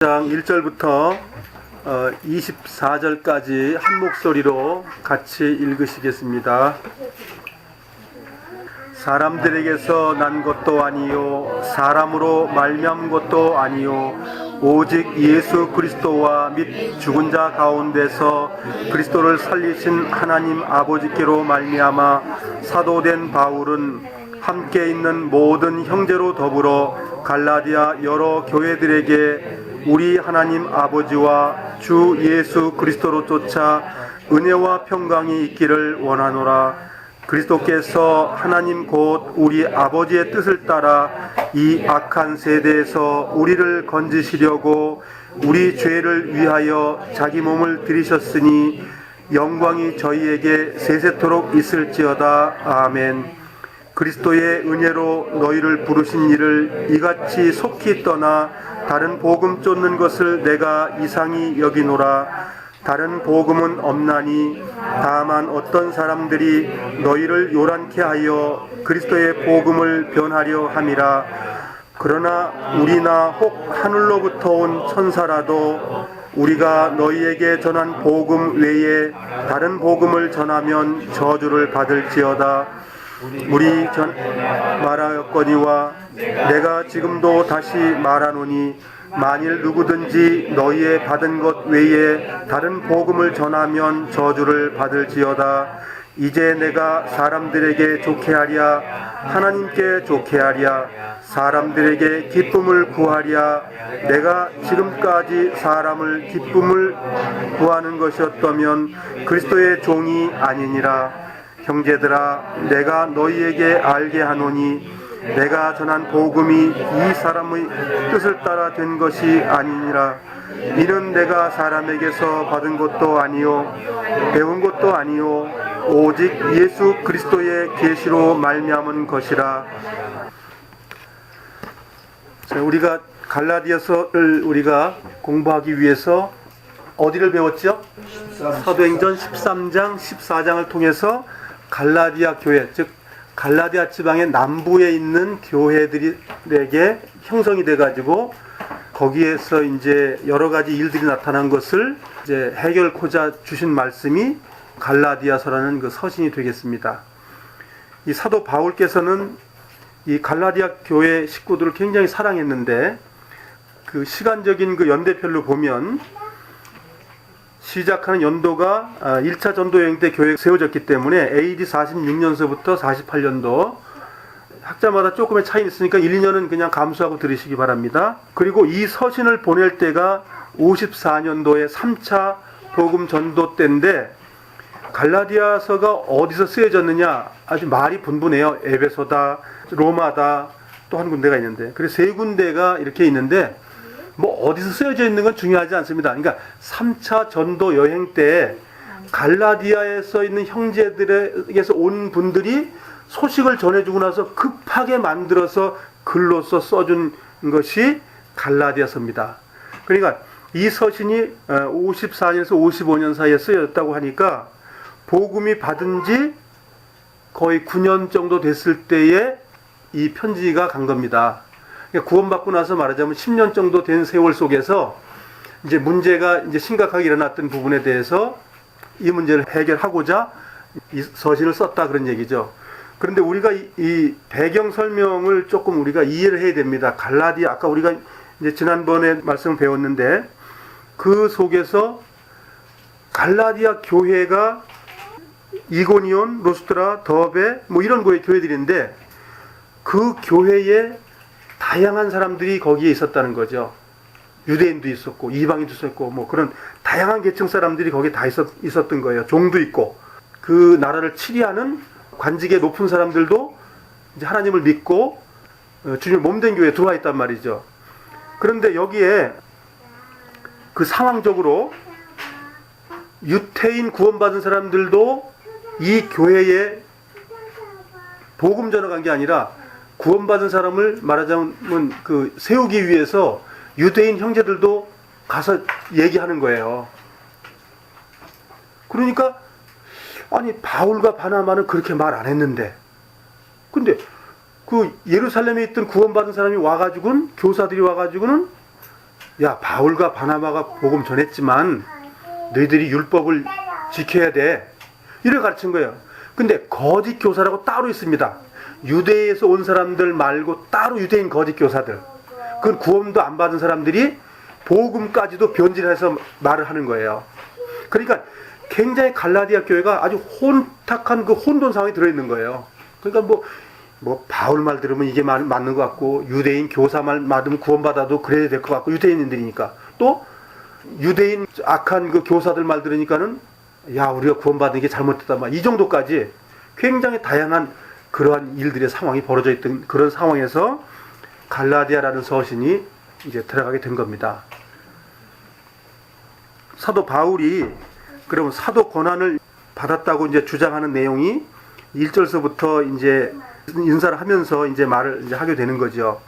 장 1절부터 24절까지 한 목소리로 같이 읽으시겠습니다. 사람들에게서 난 것도 아니요 사람으로 말미암은 것도 아니요 오직 예수 그리스도와 및 죽은 자 가운데서 그리스도를 살리신 하나님 아버지께로 말미암아 사도된 바울은 함께 있는 모든 형제로 더불어 갈라디아 여러 교회들에게 우리 하나님 아버지와 주 예수 그리스도로 쫓아 은혜와 평강이 있기를 원하노라. 그리스도께서 하나님 곧 우리 아버지의 뜻을 따라 이 악한 세대에서 우리를 건지시려고 우리 죄를 위하여 자기 몸을 들이셨으니 영광이 저희에게 세세토록 있을지어다. 아멘. 그리스도의 은혜로 너희를 부르신 이를 이같이 속히 떠나 다른 복음 쫓는 것을 내가 이상히 여기노라. 다른 복음은 없나니 다만 어떤 사람들이 너희를 요란케 하여 그리스도의 복음을 변하려 함이라. 그러나 우리나 혹 하늘로부터 온 천사라도 우리가 너희에게 전한 복음 외에 다른 복음을 전하면 저주를 받을지어다. 우리 전 말하였거니와 내가 지금도 다시 말하노니 만일 누구든지 너희의 받은 것 외에 다른 복음을 전하면 저주를 받을지어다. 이제 내가 사람들에게 좋게 하랴 하나님께 좋게 하랴 사람들에게 기쁨을 구하랴 내가 지금까지 사람을 기쁨을 구하는 것이었다면 그리스도의 종이 아니니라. 형제들아 내가 너희에게 알게 하노니 내가 전한 복음이 이 사람의 뜻을 따라 된 것이 아니니라. 이는 내가 사람에게서 받은 것도 아니요 배운 것도 아니요 오직 예수 그리스도의 계시로 말미암은 것이라. 자, 우리가 갈라디아서를 우리가 공부하기 위해서 어디를 배웠죠? 사도행전 13장 14장을 통해서 갈라디아 교회, 즉 갈라디아 지방의 남부에 있는 교회들에게 형성이 돼가지고 거기에서 이제 여러 가지 일들이 나타난 것을 이제 해결코자 주신 말씀이 갈라디아서라는 그 서신이 되겠습니다. 이 사도 바울께서는 이 갈라디아 교회 식구들을 굉장히 사랑했는데 그 시간적인 그 연대별로 보면 시작하는 연도가 1차 전도 여행 때 교회가 세워졌기 때문에 AD 46년서부터 48년도 학자마다 조금의 차이는 있으니까 1, 2년은 그냥 감수하고 들으시기 바랍니다. 그리고 이 서신을 보낼 때가 54년도에 3차 복음 전도 때인데 갈라디아서가 어디서 쓰여졌느냐 아주 말이 분분해요. 에베소다, 로마다, 또 한 군데가 있는데 그래서 세 군데가 이렇게 있는데 뭐 어디서 쓰여져 있는 건 중요하지 않습니다. 그러니까 3차 전도 여행 때 갈라디아에서 있는 형제들에게서 온 분들이 소식을 전해주고 나서 급하게 만들어서 글로써 써준 것이 갈라디아서입니다. 그러니까 이 서신이 54년에서 55년 사이에 쓰여졌다고 하니까 복음이 받은 지 거의 9년 정도 됐을 때에 이 편지가 간 겁니다. 구원받고 나서 말하자면 10년 정도 된 세월 속에서 이제 문제가 이제 심각하게 일어났던 부분에 대해서 이 문제를 해결하고자 이 서신을 썼다 그런 얘기죠. 그런데 우리가 이 배경 설명을 조금 우리가 이해를 해야 됩니다. 갈라디아 아까 우리가 이제 지난번에 말씀을 배웠는데 그 속에서 갈라디아 교회가 이고니온, 로스트라, 더베 뭐 이런 교회들인데 그 교회에 다양한 사람들이 거기에 있었다는 거죠. 유대인도 있었고 이방인도 있었고 뭐 그런 다양한 계층 사람들이 거기에 다 있었던 거예요. 종도 있고 그 나라를 치리하는 관직의 높은 사람들도 이제 하나님을 믿고 주님 몸된 교회에 들어와 있단 말이죠. 그런데 여기에 그 상황적으로 유태인 구원받은 사람들도 이 교회에 복음 전하간 게 아니라 구원받은 사람을 말하자면 그 세우기 위해서 유대인 형제들도 가서 얘기하는 거예요. 그러니까 아니 바울과 바나바는 그렇게 말 안 했는데 근데 그 예루살렘에 있던 구원받은 사람이 와가지고는 교사들이 와가지고는 야, 바울과 바나바가 복음 전했지만 너희들이 율법을 지켜야 돼. 이를 가르친 거예요. 근데 거짓 교사라고 따로 있습니다. 유대에서 온 사람들 말고 따로 유대인 거짓 교사들. 그건 구원도 안 받은 사람들이 복음까지도 변질해서 말을 하는 거예요. 그러니까 굉장히 갈라디아 교회가 아주 혼탁한 그 혼돈 상황이 들어있는 거예요. 그러니까 뭐 바울 말 들으면 이게 맞는 것 같고, 유대인 교사 말 맞으면 구원받아도 그래야 될 것 같고, 유대인들이니까. 또 유대인 악한 그 교사들 말 들으니까는 야, 우리가 구원받은 게 잘못됐다, 막 이 정도까지 굉장히 다양한 그러한 일들의 상황이 벌어져 있던 그런 상황에서 갈라디아라는 서신이 이제 들어가게 된 겁니다. 사도 바울이 그러면 사도 권한을 받았다고 이제 주장하는 내용이 1절서부터 이제 인사를 하면서 이제 말을 이제 하게 되는 거죠.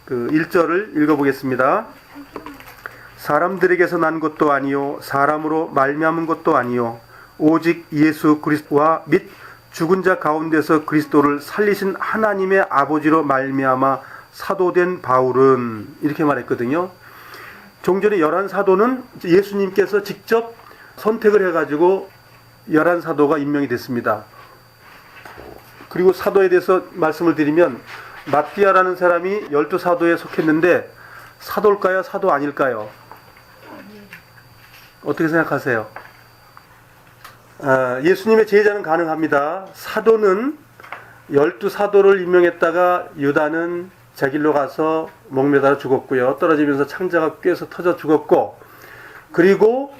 그 1절을 읽어보겠습니다. 사람들에게서 난 것도 아니요 사람으로 말미암은 것도 아니요 오직 예수 그리스도와 및 죽은 자 가운데서 그리스도를 살리신 하나님의 아버지로 말미암아 사도된 바울은, 이렇게 말했거든요. 종전에 11사도는 예수님께서 직접 선택을 해가지고 11사도가 임명이 됐습니다. 그리고 사도에 대해서 말씀을 드리면 마띠아라는 사람이 12사도에 속했는데 사도일까요? 사도 아닐까요? 어떻게 생각하세요? 예수님의 제자는 가능합니다. 사도는 12사도를 임명했다가 유다는 자길로 가서 목매달아 죽었고요. 떨어지면서 창자가 꿰서 터져 죽었고, 그리고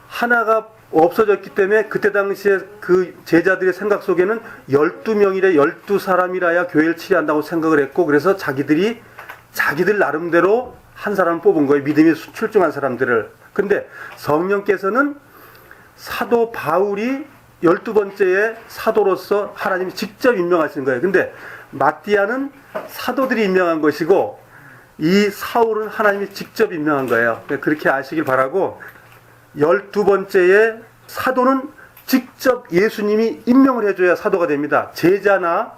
하나가 없어졌기 때문에 그때 당시에 그 제자들의 생각 속에는 12명이래 12사람이라야 교회를 치리한다고 생각을 했고, 그래서 자기들 나름대로 한 사람을 뽑은 거예요. 믿음이 출중한 사람들을. 근데 성령께서는 사도 바울이 12번째의 사도로서 하나님이 직접 임명하신 거예요. 근데 마띠아는 사도들이 임명한 것이고 이 사울은 하나님이 직접 임명한 거예요. 그렇게 아시길 바라고, 12번째의 사도는 직접 예수님이 임명을 해줘야 사도가 됩니다. 제자나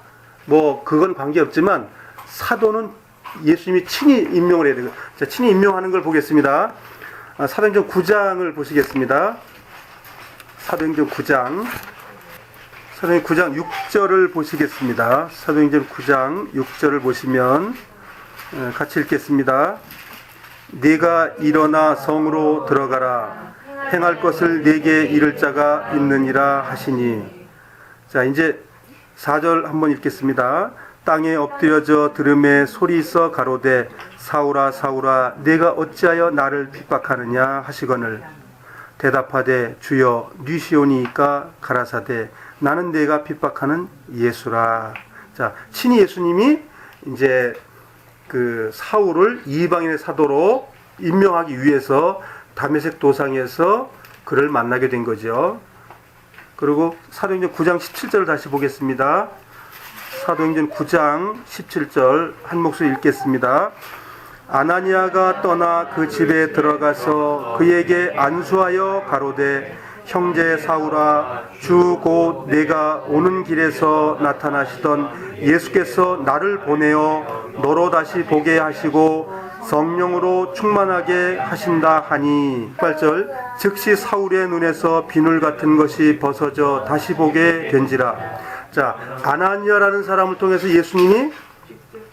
뭐 그건 관계없지만 사도는 예수님이 친히 임명을 해야 되고, 자, 친히 임명하는 걸 보겠습니다. 사도행전 9장을 보시겠습니다. 사도행전 9장 6절을 보시겠습니다. 사도행전 9장 6절을 보시면 같이 읽겠습니다. 네가 일어나 성으로 들어가라. 행할 것을 네게 이를 자가 있느니라 하시니. 자, 이제 4절 한번 읽겠습니다. 땅에 엎드려져 들음에 소리 있어 가로되 사울아 사울아 네가 어찌하여 나를 핍박하느냐 하시거늘 대답하되 주여 뉘시오니이까 가라사대 나는 내가 핍박하는 예수라. 자, 친히 예수님이 이제 그 사울을 이방인의 사도로 임명하기 위해서 다메섹 도상에서 그를 만나게 된 거죠. 그리고 사도행전 9장 17절을 다시 보겠습니다. 사도행전 9장 17절 한 목소리 읽겠습니다. 아나니아가 떠나 그 집에 들어가서 그에게 안수하여 가로되 형제 사울아 주 곧 내가 오는 길에서 나타나시던 예수께서 나를 보내어 너로 다시 보게 하시고 성령으로 충만하게 하신다 하니. 8절 즉시 사울의 눈에서 비늘 같은 것이 벗어져 다시 보게 된지라. 자, 아나니아라는 사람을 통해서 예수님이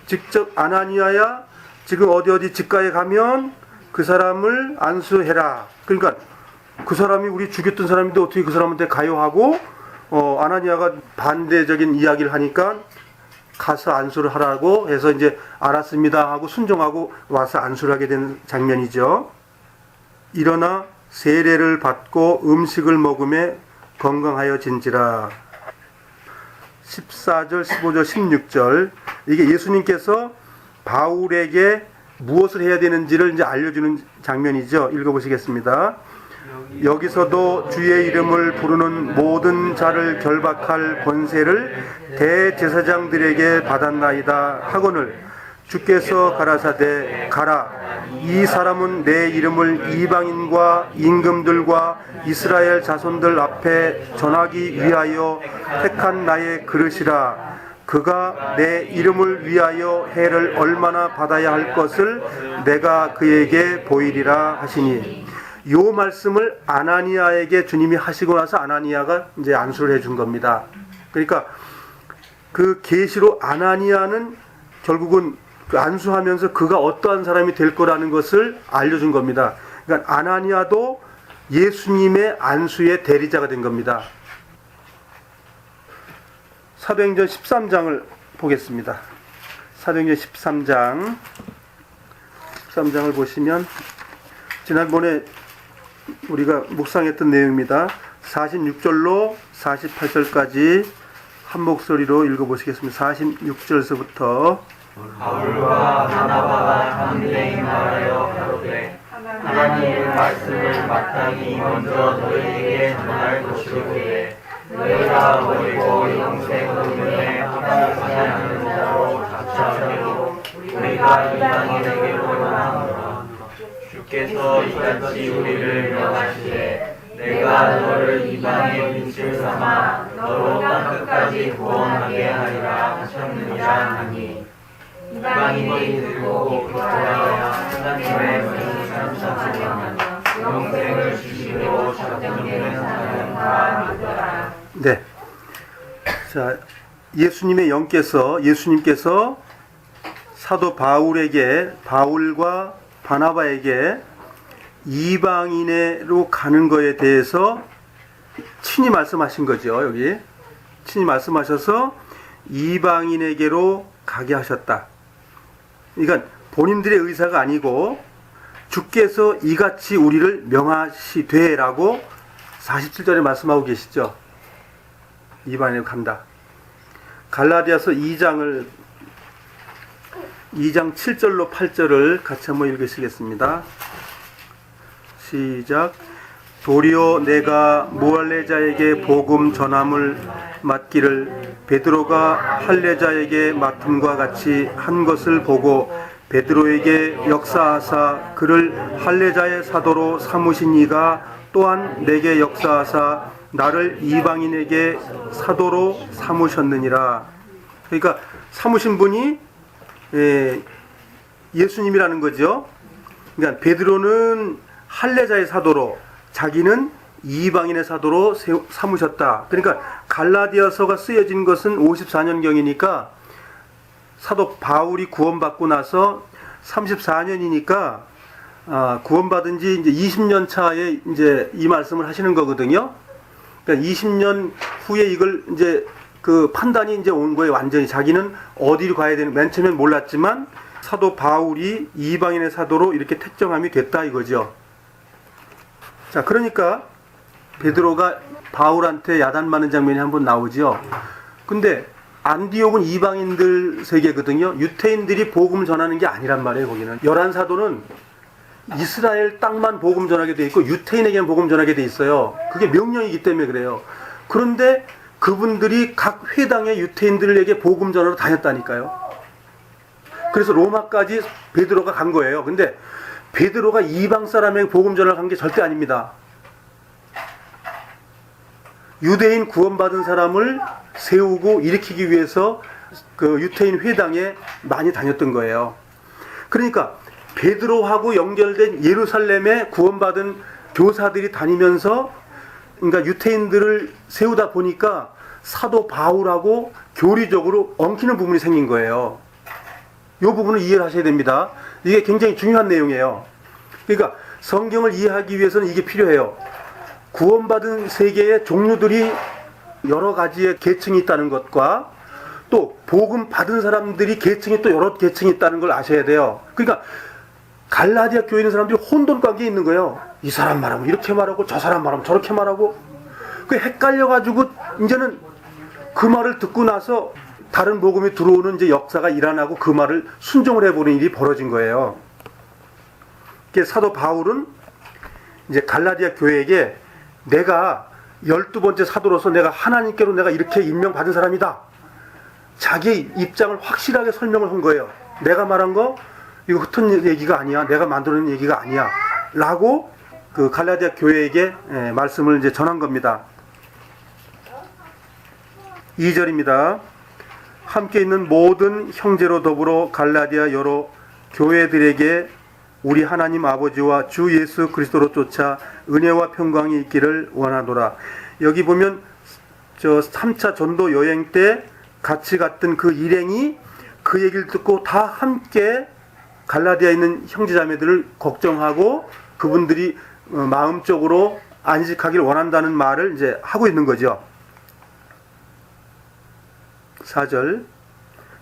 직접 아나니아야 지금 어디 집가에 가면 그 사람을 안수해라. 그러니까 그 사람이 우리 죽였던 사람인데 어떻게 그 사람한테 가요 하고 아나니아가 반대적인 이야기를 하니까 가서 안수를 하라고 해서 이제 알았습니다 하고 순종하고 와서 안수를 하게 된 장면이죠. 일어나 세례를 받고 음식을 먹음에 건강하여진지라. 14절, 15절, 16절 이게 예수님께서 바울에게 무엇을 해야 되는지를 이제 알려주는 장면이죠. 읽어보시겠습니다. 여기서도 주의 이름을 부르는 모든 자를 결박할 권세를 대제사장들에게 받았나이다 하거늘 주께서 가라사대 가라 이 사람은 내 이름을 이방인과 임금들과 이스라엘 자손들 앞에 전하기 위하여 택한 나의 그릇이라. 그가 내 이름을 위하여 해를 얼마나 받아야 할 것을 내가 그에게 보이리라 하시니, 요 말씀을 아나니아에게 주님이 하시고 나서 아나니아가 이제 안수를 해준 겁니다. 그러니까 그 계시로 아나니아는 결국은 그 안수하면서 그가 어떠한 사람이 될 거라는 것을 알려준 겁니다. 그러니까 아나니아도 예수님의 안수의 대리자가 된 겁니다. 사도행전 13장을 보겠습니다. 사도행전 13장을 보시면 지난번에 우리가 묵상했던 내용입니다. 46절로 48절까지 한 목소리로 읽어보시겠습니다. 46절서부터 바울과 바나바가 담대히 말하여 가로되 하나님의 말씀을 마땅히 먼저 너희에게 전할 것이오되 너희가 버리고 영생으로 눈에 합하지 않는 자로 자처하고 우리가 이방인에게로 나아오라. 주께서 이같이 우리를 명하시되 내가 너를 이방의 빛을 삼아 너로 땅끝까지 구원하게 하리라 하셨느니라 하니, 이방인이 듣고 그리하여 하나님의 말씀을 참사하며 영생을 주시고 작정되는 자는 다 믿어라. 네. 자, 예수님께서 사도 바울과 바나바에게 이방인으로 가는 거에 대해서 친히 말씀하신 거죠. 여기 친히 말씀하셔서 이방인에게로 가게 하셨다. 그러니까 본인들의 의사가 아니고 주께서 이같이 우리를 명하시되라고 47절에 말씀하고 계시죠. 이방인으로 간다. 갈라디아서 2장 7절로 8절을 같이 한번 읽으시겠습니다. 시작. 도리어 내가 무할레자에게 복음 전함을 맡기를 베드로가 할레자에게 맡음과 같이 한 것을 보고 베드로에게 역사하사 그를 할레자의 사도로 삼으신 이가 또한 내게 역사하사 나를 이방인에게 사도로 삼으셨느니라. 그러니까 삼으신 분이 예수님이라는 거죠. 그러니까 베드로는 할레자의 사도로, 자기는 이방인의 사도로 삼으셨다. 그러니까 갈라디아서가 쓰여진 것은 54년경이니까 사도 바울이 구원받고 나서 34년이니까 구원받은 지 이제 20년 차에 이제 이 말씀을 하시는 거거든요. 그러니까 20년 후에 이걸 이제 그 판단이 이제 온 거예요. 완전히 자기는 어디로 가야 되는, 맨 처음엔 몰랐지만 사도 바울이 이방인의 사도로 이렇게 택정함이 됐다 이거죠. 자, 그러니까 베드로가 바울한테 야단 맞는 장면이 한번 나오죠. 근데 안디옥은 이방인들 세계거든요. 유태인들이 복음 전하는 게 아니란 말이에요. 거기는 11사도는 이스라엘 땅만 복음 전하게 돼 있고 유태인에게는 복음 전하게 돼 있어요. 그게 명령이기 때문에 그래요. 그런데 그분들이 각 회당의 유태인들에게 복음 전하러 다녔다니까요. 그래서 로마까지 베드로가 간 거예요. 근데 베드로가 이방 사람에게 복음 전하러 간 게 절대 아닙니다. 유대인 구원받은 사람을 세우고 일으키기 위해서 그 유태인 회당에 많이 다녔던 거예요. 그러니까 베드로하고 연결된 예루살렘에 구원받은 교사들이 다니면서, 그러니까 유태인들을 세우다 보니까 사도 바울하고 교리적으로 엉키는 부분이 생긴 거예요. 이 부분을 이해를 하셔야 됩니다. 이게 굉장히 중요한 내용이에요. 그러니까 성경을 이해하기 위해서는 이게 필요해요. 구원받은 세계의 종류들이 여러 가지의 계층이 있다는 것과 또 복음 받은 사람들이 계층이 또 여러 계층이 있다는 걸 아셔야 돼요. 그러니까 갈라디아 교회 있는 사람들이 혼돈 관계에 있는 거예요. 이 사람 말하면 이렇게 말하고 저 사람 말하면 저렇게 말하고, 그 헷갈려가지고 이제는 그 말을 듣고 나서 다른 복음이 들어오는 이제 역사가 일어나고 그 말을 순종을 해보는 일이 벌어진 거예요. 사도 바울은 이제 갈라디아 교회에게 내가 12번째 사도로서 내가 하나님께로 내가 이렇게 임명받은 사람이다. 자기 입장을 확실하게 설명을 한 거예요. 내가 말한 거 이거 흩은 얘기가 아니야. 내가 만들어낸 얘기가 아니야. 라고 그 갈라디아 교회에게 말씀을 이제 전한 겁니다. 2절입니다. 함께 있는 모든 형제로 더불어 갈라디아 여러 교회들에게 우리 하나님 아버지와 주 예수 그리스도로 쫓아 은혜와 평강이 있기를 원하노라. 여기 보면 저 3차 전도 여행 때 같이 갔던 그 일행이 그 얘기를 듣고 다 함께 갈라디아에 있는 형제자매들을 걱정하고 그분들이 마음적으로 안식하기를 원한다는 말을 이제 하고 있는 거죠. 4절,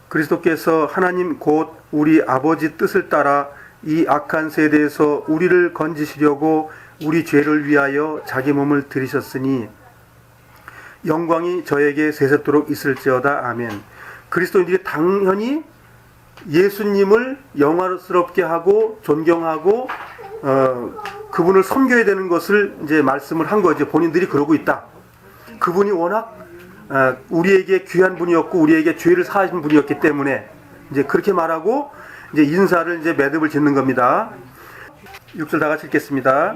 그리스도께서 하나님 곧 우리 아버지 뜻을 따라 이 악한 세대에서 우리를 건지시려고 우리 죄를 위하여 자기 몸을 들이셨으니 영광이 저에게 세세토록 있을지어다. 아멘. 그리스도인들이 당연히 예수님을 영화스럽게 하고 존경하고 그분을 섬겨야 되는 것을 이제 말씀을 한 거죠. 본인들이 그러고 있다. 그분이 워낙 우리에게 귀한 분이었고 우리에게 죄를 사하신 분이었기 때문에 이제 그렇게 말하고 이제 인사를 이제 매듭을 짓는 겁니다. 6절 다 같이 읽겠습니다.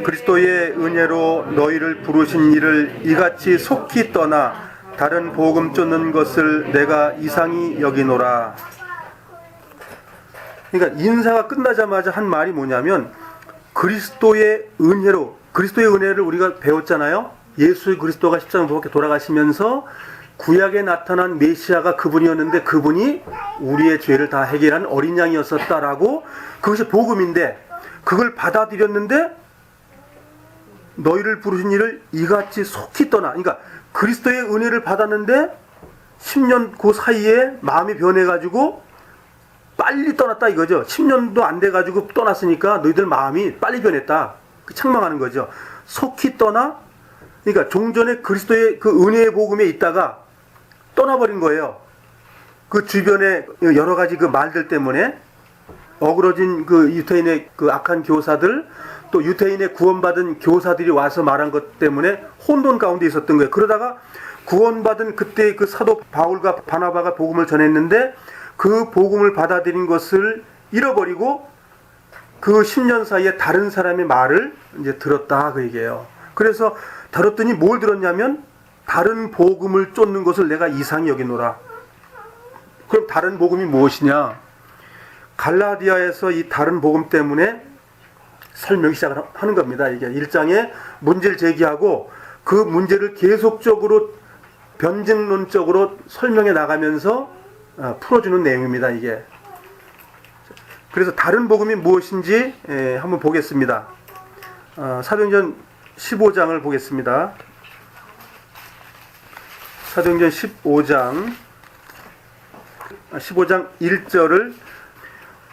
그리스도의 은혜로 너희를 부르신 이를 이같이 속히 떠나 다른 복음 쫓는 것을 내가 이상히 여기노라. 그러니까 인사가 끝나자마자 한 말이 뭐냐면 그리스도의 은혜로, 그리스도의 은혜를 우리가 배웠잖아요. 예수 그리스도가 십자가 못 박혀 돌아가시면서 구약에 나타난 메시아가 그분이었는데 그분이 우리의 죄를 다 해결한 어린 양이었었다라고, 그것이 복음인데 그걸 받아들였는데 너희를 부르신 이를 이같이 속히 떠나, 그러니까 그리스도의 은혜를 받았는데 10년 그 사이에 마음이 변해가지고 빨리 떠났다 이거죠. 10년도 안 돼가지고 떠났으니까 너희들 마음이 빨리 변했다, 책망하는 거죠. 속히 떠나, 그러니까 종전에 그리스도의 그 은혜의 복음에 있다가 떠나버린 거예요. 그 주변에 여러 가지 그 말들 때문에 어그러진 그 유태인의 그 악한 교사들, 또 유태인의 구원받은 교사들이 와서 말한 것 때문에 혼돈 가운데 있었던 거예요. 그러다가 구원받은 그때 그 사도 바울과 바나바가 복음을 전했는데 그 복음을 받아들인 것을 잃어버리고 그 10년 사이에 다른 사람의 말을 이제 들었다 그 얘기예요. 그래서 들었더니 뭘 들었냐면 다른 복음을 쫓는 것을 내가 이상히 여기노라. 그럼 다른 복음이 무엇이냐? 갈라디아에서 이 다른 복음 때문에 설명이 시작을 하는 겁니다. 이게 1장에 문제를 제기하고 그 문제를 계속적으로 변증론적으로 설명해 나가면서 풀어주는 내용입니다. 이게. 그래서 다른 복음이 무엇인지 한번 보겠습니다. 사도행전 15장을 보겠습니다. 사도행전 15장 1절을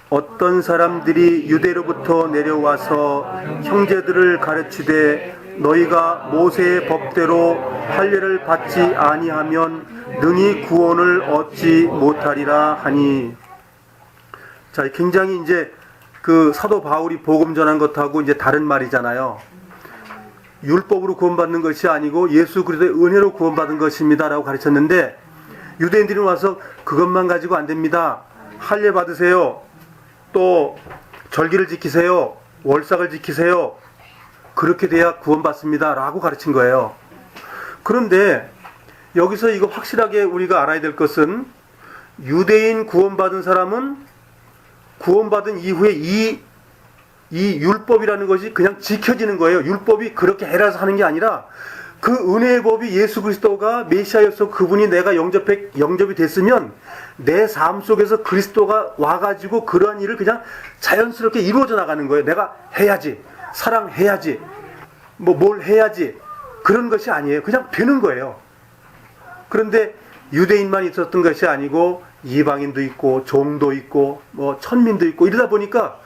어떤 사람들이 유대로부터 내려와서 형제들을 가르치되 너희가 모세의 법대로 할례를 받지 아니하면 능히 구원을 얻지 못하리라 하니. 자, 굉장히 이제 그 사도 바울이 복음 전한 것하고 이제 다른 말이잖아요. 율법으로 구원받는 것이 아니고 예수 그리스도의 은혜로 구원받은 것입니다라고 가르쳤는데 유대인들이 와서 그것만 가지고 안 됩니다. 할례 받으세요. 또 절기를 지키세요. 월삭을 지키세요. 그렇게 돼야 구원받습니다 라고 가르친 거예요. 그런데 여기서 이거 확실하게 우리가 알아야 될 것은 유대인 구원받은 사람은 구원받은 이후에 이 율법이라는 것이 그냥 지켜지는 거예요. 율법이 그렇게 해라서 하는 게 아니라 그 은혜의 법이 예수 그리스도가 메시아였어 그분이 내가 영접이 됐으면 내 삶 속에서 그리스도가 와가지고 그러한 일을 그냥 자연스럽게 이루어져 나가는 거예요. 내가 해야지, 사랑해야지, 뭘 해야지, 그런 것이 아니에요. 그냥 되는 거예요. 그런데 유대인만 있었던 것이 아니고 이방인도 있고 종도 있고 천민도 있고 이러다 보니까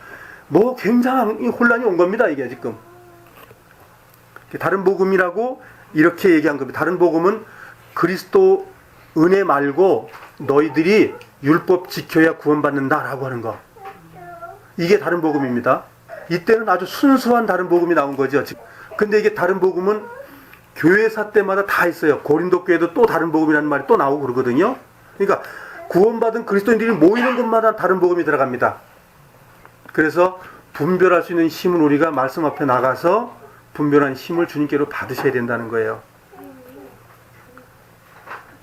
굉장한 혼란이 온 겁니다. 이게 지금 다른 복음이라고 이렇게 얘기한 겁니다. 다른 복음은 그리스도 은혜 말고 너희들이 율법 지켜야 구원받는다라고 하는 거. 이게 다른 복음입니다. 이때는 아주 순수한 다른 복음이 나온 거죠. 근데 이게 다른 복음은 교회사 때마다 다 있어요. 고린도 교회도 또 다른 복음이라는 말이 또 나오고 그러거든요. 그러니까 구원받은 그리스도인들이 모이는 곳마다 다른 복음이 들어갑니다. 그래서 분별할 수 있는 힘은 우리가 말씀 앞에 나가서 분별한 힘을 주님께로 받으셔야 된다는 거예요.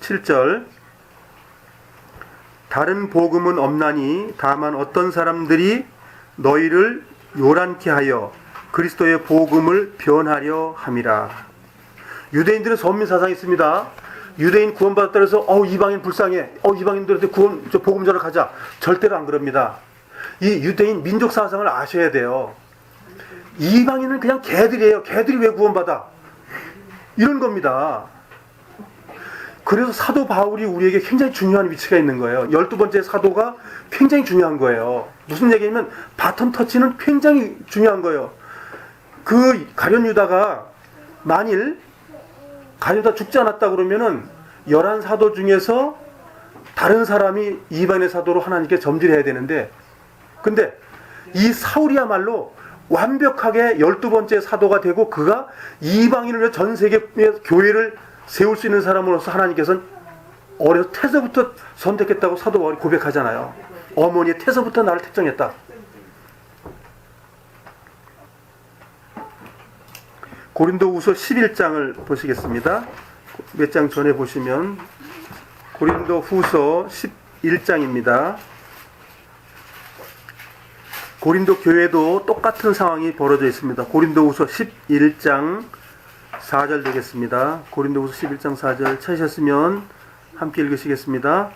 7절 다른 복음은 없나니 다만 어떤 사람들이 너희를 요란케 하여 그리스도의 복음을 변하려 함이라. 유대인들은 선민 사상이 있습니다. 유대인 구원받았다 해서 이방인 불쌍해. 이방인들한테 복음 전을 가자. 절대로 안 그럽니다. 이 유대인 민족 사상을 아셔야 돼요. 이방인은 그냥 개들이에요. 개들이 왜 구원받아? 이런 겁니다. 그래서 사도 바울이 우리에게 굉장히 중요한 위치가 있는 거예요. 12번째 사도가 굉장히 중요한 거예요. 무슨 얘기냐면 바톤 터치는 굉장히 중요한 거예요. 그 가룟 유다가 만일 가룟 유다 죽지 않았다 그러면은 11사도 중에서 다른 사람이 이방인의 사도로 하나님께 점질해야 되는데, 근데 이 사울이야말로 완벽하게 12번째 사도가 되고 그가 이방인을 위해 전 세계의 교회를 세울 수 있는 사람으로서 하나님께서는 어려서 태서부터 선택했다고 사도 바울이 고백하잖아요. 어머니의 태서부터 나를 택정했다. 고린도후서 11장을 보시겠습니다. 몇 장 전에 보시면 고린도후서 11장입니다. 고린도 교회도 똑같은 상황이 벌어져 있습니다. 고린도후서 11장 4절 되겠습니다. 고린도후서 11장 4절 찾으셨으면 함께 읽으시겠습니다.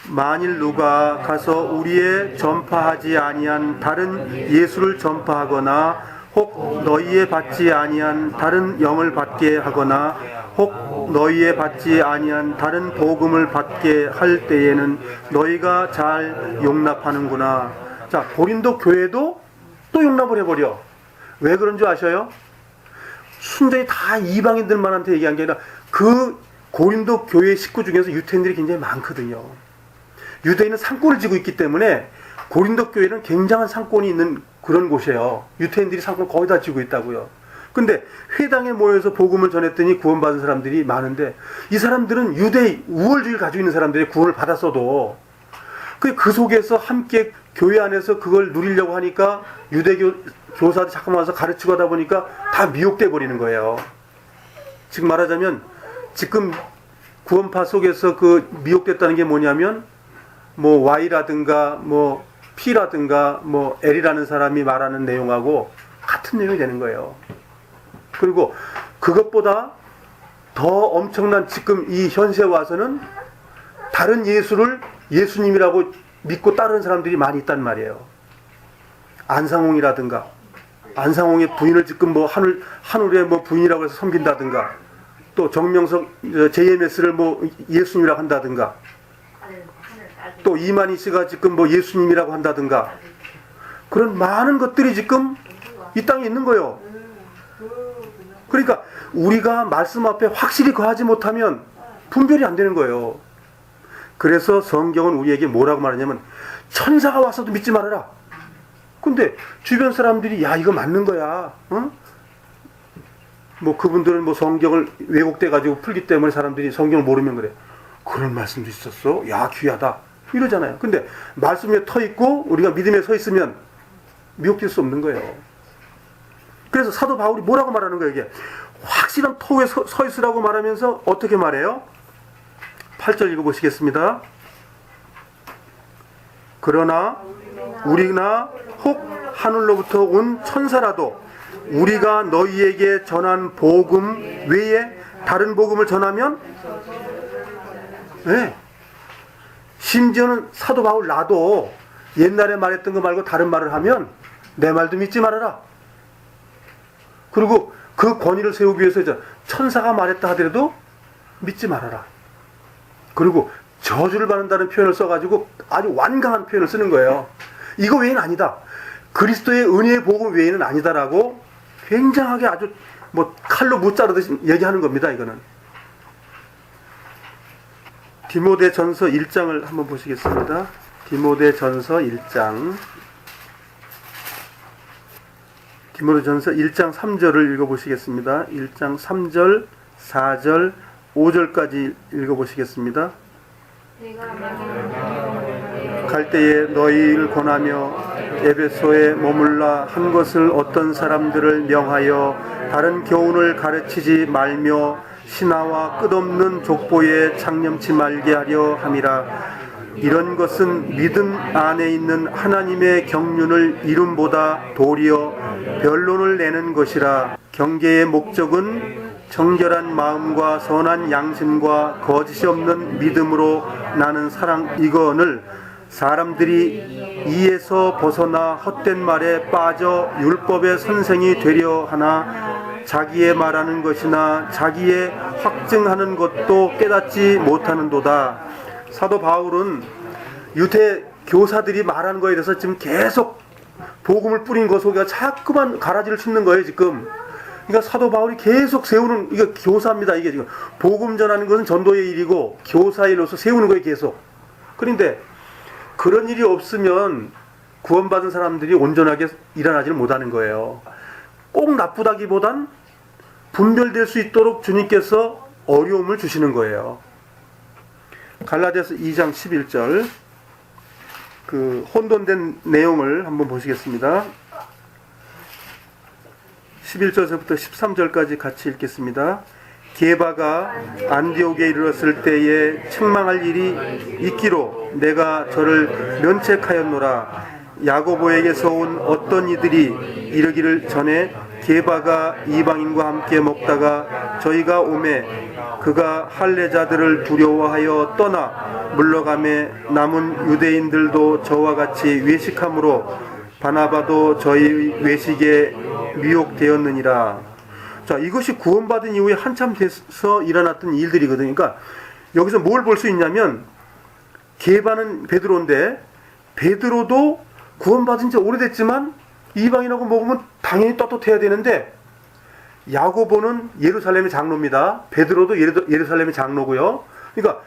만일 누가 가서 우리의 전파하지 아니한 다른 예수를 전파하거나 혹 너희의 받지 아니한 다른 영을 받게 하거나 혹 너희의 받지 아니한 다른 복음을 받게 할 때에는 너희가 잘 용납하는구나. 자, 고린도 교회도 또 용납을 해버려. 왜 그런 줄 아셔요? 순전히 다 이방인들만한테 얘기한 게 아니라 그 고린도 교회 식구 중에서 유대인들이 굉장히 많거든요. 유대인은 상권을 쥐고 있기 때문에 고린도 교회는 굉장한 상권이 있는 그런 곳이에요. 유대인들이 상권을 거의 다 쥐고 있다고요. 근데 회당에 모여서 복음을 전했더니 구원받은 사람들이 많은데, 이 사람들은 유대 우월주의를 가지고 있는 사람들이 구원을 받았어도 그 속에서 함께 교회 안에서 그걸 누리려고 하니까 유대교 교사들이 잠깐 와서 가르치고 하다 보니까 다 미혹돼 버리는 거예요. 즉 말하자면 지금 구원파 속에서 그 미혹됐다는 게 뭐냐면 뭐 Y라든가 뭐 P라든가 뭐 L이라는 사람이 말하는 내용하고 같은 내용이 되는 거예요. 그리고 그것보다 더 엄청난 지금 이 현세에 와서는 다른 예수를 예수님이라고 믿고 따르는 사람들이 많이 있단 말이에요. 안상홍이라든가, 안상홍의 부인을 지금 뭐 한울의 뭐 부인이라고 해서 섬긴다든가, 또 정명석 JMS를 뭐 예수님이라고 한다든가, 또 이만희 씨가 지금 뭐 예수님이라고 한다든가, 그런 많은 것들이 지금 이 땅에 있는 거예요. 그러니까 우리가 말씀 앞에 확실히 거하지 못하면 분별이 안 되는 거예요. 그래서 성경은 우리에게 뭐라고 말하냐면 천사가 와서도 믿지 말아라. 근데 주변 사람들이 야 이거 맞는 거야. 어? 뭐 그분들은 뭐 성경을 왜곡돼 가지고 풀기 때문에 사람들이 성경을 모르면 그래. 그런 말씀도 있었어? 야 귀하다. 이러잖아요. 근데 말씀에 터 있고 우리가 믿음에 서 있으면 미혹될 수 없는 거예요. 그래서 사도 바울이 뭐라고 말하는 거예요? 이게 확실한 터에 서 있으라고 말하면서 어떻게 말해요? 8절 읽어보시겠습니다. 그러나 우리나 혹 하늘로부터 온 천사라도 우리가 너희에게 전한 복음 외에 다른 복음을 전하면, 네. 심지어는 사도 바울 나도 옛날에 말했던 거 말고 다른 말을 하면 내 말도 믿지 말아라. 그리고 그 권위를 세우기 위해서 천사가 말했다 하더라도 믿지 말아라. 그리고 저주를 받는다는 표현을 써가지고 아주 완강한 표현을 쓰는 거예요. 이거 외에는 아니다. 그리스도의 은혜의 복음 외에는 아니다라고 굉장하게 아주 뭐 칼로 못 자르듯이 얘기하는 겁니다. 이거는. 디모데전서 1장을 한번 보시겠습니다. 디모데전서 1장. 디모데전서 1장 3절을 읽어보시겠습니다. 1장 3절, 4절, 5절까지 읽어보시겠습니다. 갈 때에 너희를 권하며 에베소에 머물라 한 것을 어떤 사람들을 명하여 다른 교훈을 가르치지 말며 신하와 끝없는 족보에 창념치 말게 하려 함이라. 이런 것은 믿음 안에 있는 하나님의 경륜을 이름보다 도리어 변론을 내는 것이라. 경계의 목적은 정결한 마음과 선한 양심과 거짓이 없는 믿음으로 나는 사랑 이거를 사람들이 이에서 벗어나 헛된 말에 빠져 율법의 선생이 되려 하나 자기의 말하는 것이나 자기의 확증하는 것도 깨닫지 못하는도다. 사도 바울은 유대 교사들이 말하는 거에 대해서 지금 계속 복음을 뿌린 것 속에 자꾸만 가라지를 씹는 거예요 지금. 그러니까 사도 바울이 계속 세우는, 이거 교사입니다. 이게 지금 복음 전하는 것은 전도의 일이고 교사의 일로서 세우는 거예요 계속. 그런데 그런 일이 없으면 구원받은 사람들이 온전하게 일어나지를 못하는 거예요. 꼭 나쁘다기보단 분별될 수 있도록 주님께서 어려움을 주시는 거예요. 갈라디아서 2장 11절 그 혼돈된 내용을 한번 보시겠습니다. 11절에서부터 13절까지 같이 읽겠습니다. 게바가 안디옥에 이르렀을 때에 책망할 일이 있기로 내가 저를 면책하였노라. 야고보에게서 온 어떤 이들이 이르기를 전에 게바가 이방인과 함께 먹다가 저희가 오매 그가 할례자들을 두려워하여 떠나 물러가매 남은 유대인들도 저와 같이 외식함으로 바나바도 저희 외식에 미혹되었느니라. 자, 이것이 구원받은 이후에 한참 돼서 일어났던 일들이거든요. 그러니까 여기서 뭘 볼 수 있냐면 게바는 베드로인데 베드로도 구원받은 지 오래됐지만 이방인하고 먹으면 당연히 떳떳해야 되는데 야고보는 예루살렘의 장로입니다. 베드로도 예루살렘의 장로고요. 그러니까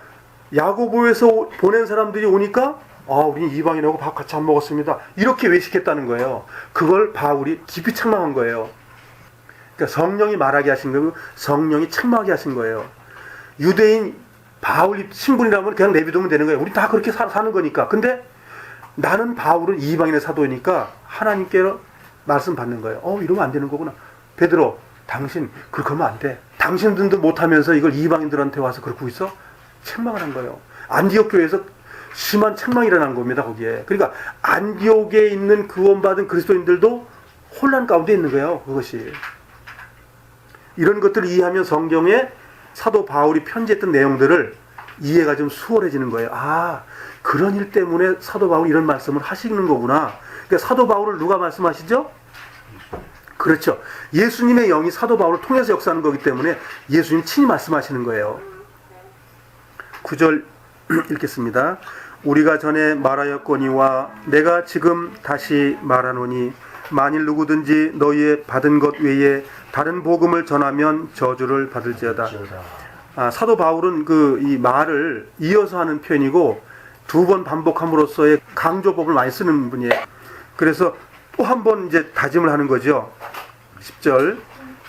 야고보에서 보낸 사람들이 오니까 우리는 이방인하고 밥 같이 안 먹었습니다. 이렇게 외식했다는 거예요. 그걸 바울이 깊이 책망한 거예요. 그러니까 성령이 말하게 하신 거고 성령이 책망하게 하신 거예요. 유대인 바울이 신분이라면 그냥 내비두면 되는 거예요. 우리 다 그렇게 사는 거니까. 근데 나는 바울은 이방인의 사도이니까 하나님께로 말씀 받는 거예요. 이러면 안 되는 거구나. 베드로, 당신 그렇게 하면 안 돼. 당신들도 못하면서 이걸 이방인들한테 와서 그러고 있어? 책망을 한 거예요. 안디옥 교회에서 심한 책망이 일어난 겁니다. 거기에. 그러니까 안디옥에 있는 구원받은 그리스도인들도 혼란 가운데 있는 거예요. 그것이. 이런 것들을 이해하면 성경에 사도 바울이 편지했던 내용들을 이해가 좀 수월해지는 거예요. 그런 일 때문에 사도 바울이 이런 말씀을 하시는 거구나. 그러니까 사도 바울을 누가 말씀하시죠? 그렇죠. 예수님의 영이 사도 바울을 통해서 역사하는 거기 때문에 예수님 친히 말씀하시는 거예요. 9절 읽겠습니다. 우리가 전에 말하였거니와 내가 지금 다시 말하노니 만일 누구든지 너희의 받은 것 외에 다른 복음을 전하면 저주를 받을지어다. 사도 바울은 이 말을 이어서 하는 편이고 두 번 반복함으로써의 강조법을 많이 쓰는 분이에요. 그래서 또 한 번 이제 다짐을 하는 거죠. 10절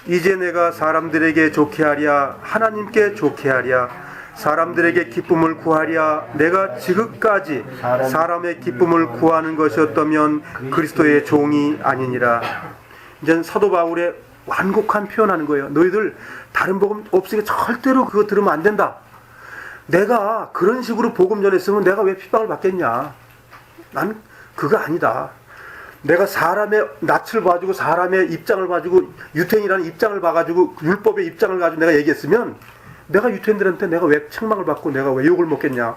이제 내가 사람들에게 좋게 하랴 하나님께 좋게 하랴 사람들에게 기쁨을 구하랴 내가 지금까지 사람의 기쁨을 구하는 것이었다면 그리스도의 종이 아니니라. 이제 사도 바울의 완곡한 표현하는 거예요. 너희들 다른 복음 없으니까 절대로 그거 들으면 안 된다. 내가 그런 식으로 복음 전했으면 내가 왜 핍박을 받겠냐. 난 그거 아니다. 내가 사람의 낯을 봐주고 사람의 입장을 봐주고 유태인이라는 입장을 봐가지고 율법의 입장을 가지고 내가 얘기했으면 내가 유태인들한테 내가 왜 책망을 받고 내가 왜 욕을 먹겠냐.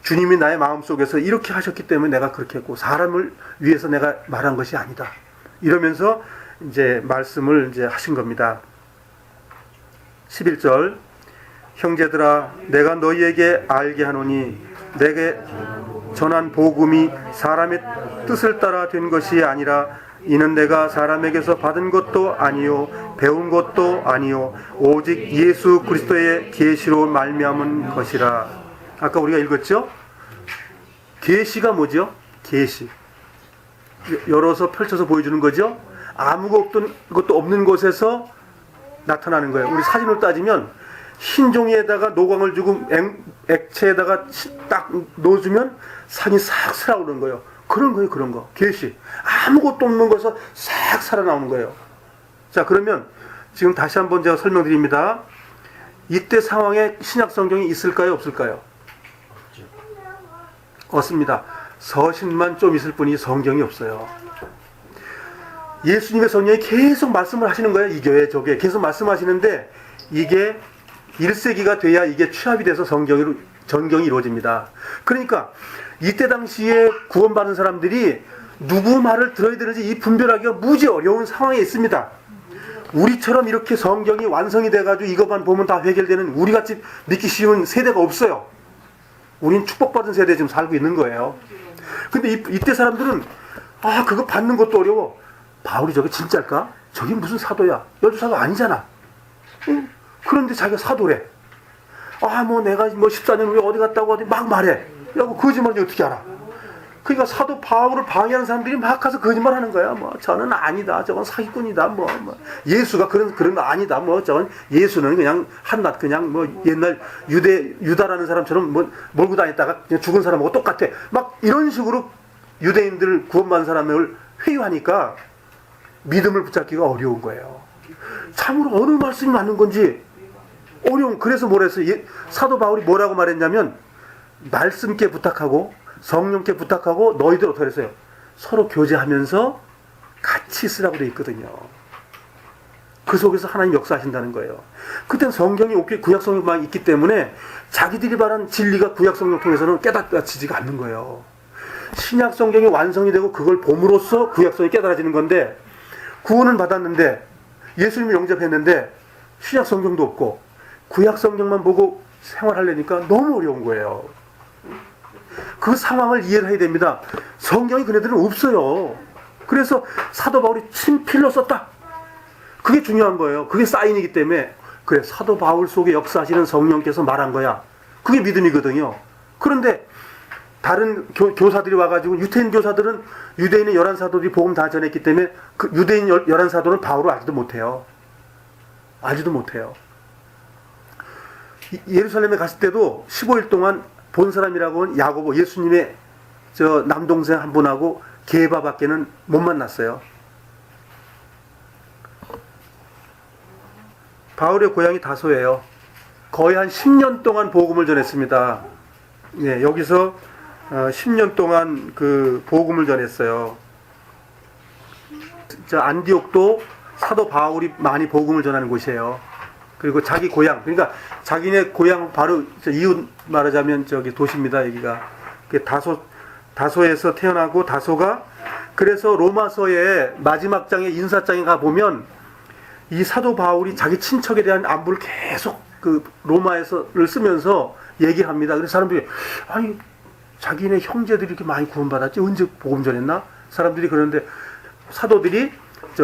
주님이 나의 마음속에서 이렇게 하셨기 때문에 내가 그렇게 했고 사람을 위해서 내가 말한 것이 아니다. 이러면서 이제 말씀을 이제 하신 겁니다. 11절 형제들아 내가 너희에게 알게 하노니 내게 전한 복음이 사람의 뜻을 따라 된 것이 아니라 이는 내가 사람에게서 받은 것도 아니요 배운 것도 아니요 오직 예수 그리스도의 계시로 말미암은 것이라. 아까 우리가 읽었죠? 계시가 뭐죠? 계시. 열어서 펼쳐서 보여주는 거죠? 아무것도 없는 곳에서 나타나는 거예요. 우리 사진으로 따지면 흰 종이에다가 노광을 주고 액체에다가 딱 넣어주면 산이 싹 살아오는 거예요. 그런 거예요. 그런 거. 계시. 아무것도 없는 곳에서 싹 살아나오는 거예요. 자, 그러면 지금 다시 한번 제가 설명드립니다. 이때 상황에 신약 성경이 있을까요? 없을까요? 없습니다. 서신만 좀 있을 뿐이 성경이 없어요. 예수님의 성령이 계속 말씀을 하시는 거예요. 이 교회 저게 계속 말씀하시는데 이게 1세기가 돼야 이게 취합이 돼서 전경이 이루어집니다. 그러니까 이때 당시에 구원받은 사람들이 누구 말을 들어야 되는지 이 분별하기가 무지 어려운 상황에 있습니다. 우리처럼 이렇게 성경이 완성이 돼가지고 이것만 보면 다 해결되는 우리같이 믿기 쉬운 세대가 없어요. 우린 축복받은 세대에 지금 살고 있는 거예요. 근데 이때 사람들은 그거 받는 것도 어려워. 바울이 저게 진짜일까? 저게 무슨 사도야? 열두사도 아니잖아. 응? 그런데 자기가 사도래. 내가 14년 후에 어디 갔다고 어디 막 말해. 야, 그 거짓말인지 어떻게 알아? 그러니까 사도 바울을 방해하는 사람들이 막 가서 거짓말 하는 거야. 저는 아니다. 저건 사기꾼이다. 예수가 그런 거 아니다. 저건 예수는 그냥 한낱 그냥 옛날 유다라는 사람처럼 몰고 다녔다가 그냥 죽은 사람하고 똑같아. 막 이런 식으로 유대인들 구원받은 사람을 회유하니까 믿음을 붙잡기가 어려운 거예요. 참으로 어느 말씀이 맞는 건지 어려운. 그래서 뭐라 했어요? 사도 바울이 뭐라고 말했냐면 말씀께 부탁하고 성령께 부탁하고 너희들 어떻게 했어요? 서로 교제하면서 같이 쓰라고 되어 있거든요. 그 속에서 하나님 역사하신다는 거예요. 그때는 성경이 구약 성경만 있기 때문에 자기들이 말한 진리가 구약 성경 통해서는 깨닫지지가 않는 거예요. 신약 성경이 완성이 되고 그걸 봄으로써 구약 성경이 깨달아지는 건데 구원은 받았는데 예수님을 영접했는데 신약 성경도 없고 구약 성경만 보고 생활하려니까 너무 어려운 거예요. 그 상황을 이해를 해야 됩니다. 성경이 그네들은 없어요. 그래서 사도 바울이 친필로 썼다. 그게 중요한 거예요. 그게 사인이기 때문에 그래 사도 바울 속에 역사하시는 성령께서 말한 거야. 그게 믿음이거든요. 그런데 다른 교사들이 와가지고 유태인 교사들은 유대인의 11사도들이 복음 다 전했기 때문에 그 유대인 11사도는 바울을 알지도 못해요. 예루살렘에 갔을 때도 15일 동안 본 사람이라고는 야고보 예수님의 남동생 한 분하고 게바밖에는 못 만났어요. 바울의 고향이 다소예요. 거의 한 10년 동안 복음을 전했습니다. 여기서 10년 동안 그 복음을 전했어요. 안디옥도 사도 바울이 많이 복음을 전하는 곳이에요. 그리고 자기 고향, 그러니까 자기네 고향 바로 이웃 말하자면 도시입니다. 여기가 다소에서 태어나고 다소가 그래서 로마서의 마지막 장에 인사장에 가 보면 이 사도 바울이 자기 친척에 대한 안부를 계속 그 로마에서를 쓰면서 얘기합니다. 그래서 사람들이 자기네 형제들이 이렇게 많이 구원받았지 언제 복음 전했나? 사람들이 그러는데 사도들이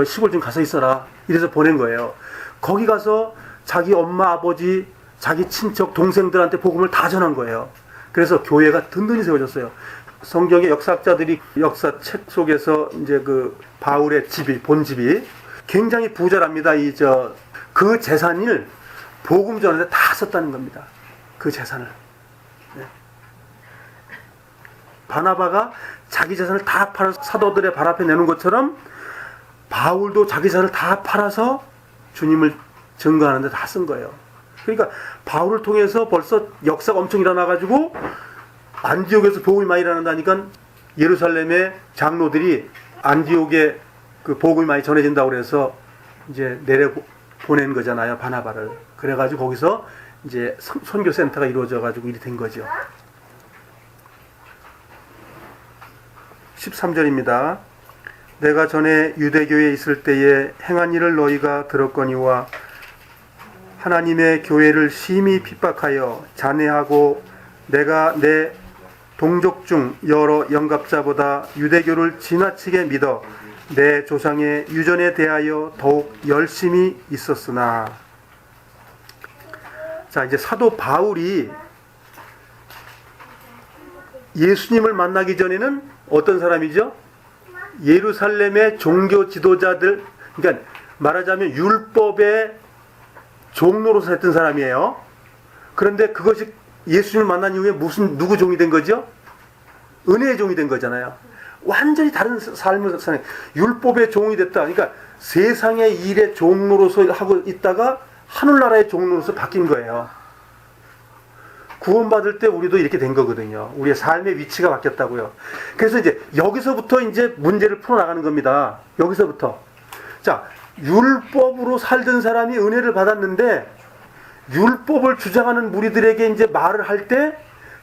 시골 좀 가서 있어라 이래서 보낸 거예요. 거기 가서 자기 엄마 아버지 자기 친척 동생들한테 복음을 다 전한 거예요. 그래서 교회가 든든히 세워졌어요. 성경의 역사학자들이 역사책 속에서 이제 그 바울의 본집이 굉장히 부자랍니다. 그 재산을 복음 전하는데 다 썼다는 겁니다. 그 재산을. 바나바가 자기 재산을 다 팔아서 사도들의 발 앞에 내놓은 것처럼 바울도 자기 재산을 다 팔아서 주님을 증거하는 데 다 쓴 거예요. 그러니까 바울을 통해서 벌써 역사가 엄청 일어나가지고 안디옥에서 복음이 많이 일어난다니까 예루살렘의 장로들이 안디옥에 그 복음이 많이 전해진다고 그래서 이제 내려 보낸 거잖아요. 바나바를. 그래가지고 거기서 이제 선교센터가 이루어져가지고 일이 된 거죠. 13절입니다. 내가 전에 유대교에 있을 때에 행한 일을 너희가 들었거니와 하나님의 교회를 심히 핍박하여 잔해하고 내가 내 동족 중 여러 영갑자보다 유대교를 지나치게 믿어 내 조상의 유전에 대하여 더욱 열심히 있었으나. 자, 이제 사도 바울이 예수님을 만나기 전에는 어떤 사람이죠? 예루살렘의 종교 지도자들, 그러니까 말하자면 율법의 종로로서 했던 사람이에요. 그런데 그것이 예수님을 만난 이후에 누구 종이 된 거죠? 은혜의 종이 된 거잖아요. 완전히 다른 삶을 사는 율법의 종이 됐다. 그러니까 세상의 일의 종로로서 하고 있다가 하늘나라의 종로로서 바뀐 거예요. 구원받을 때 우리도 이렇게 된 거거든요. 우리의 삶의 위치가 바뀌었다고요. 그래서 이제 여기서부터 이제 문제를 풀어나가는 겁니다. 여기서부터. 자, 율법으로 살던 사람이 은혜를 받았는데 율법을 주장하는 무리들에게 이제 말을 할 때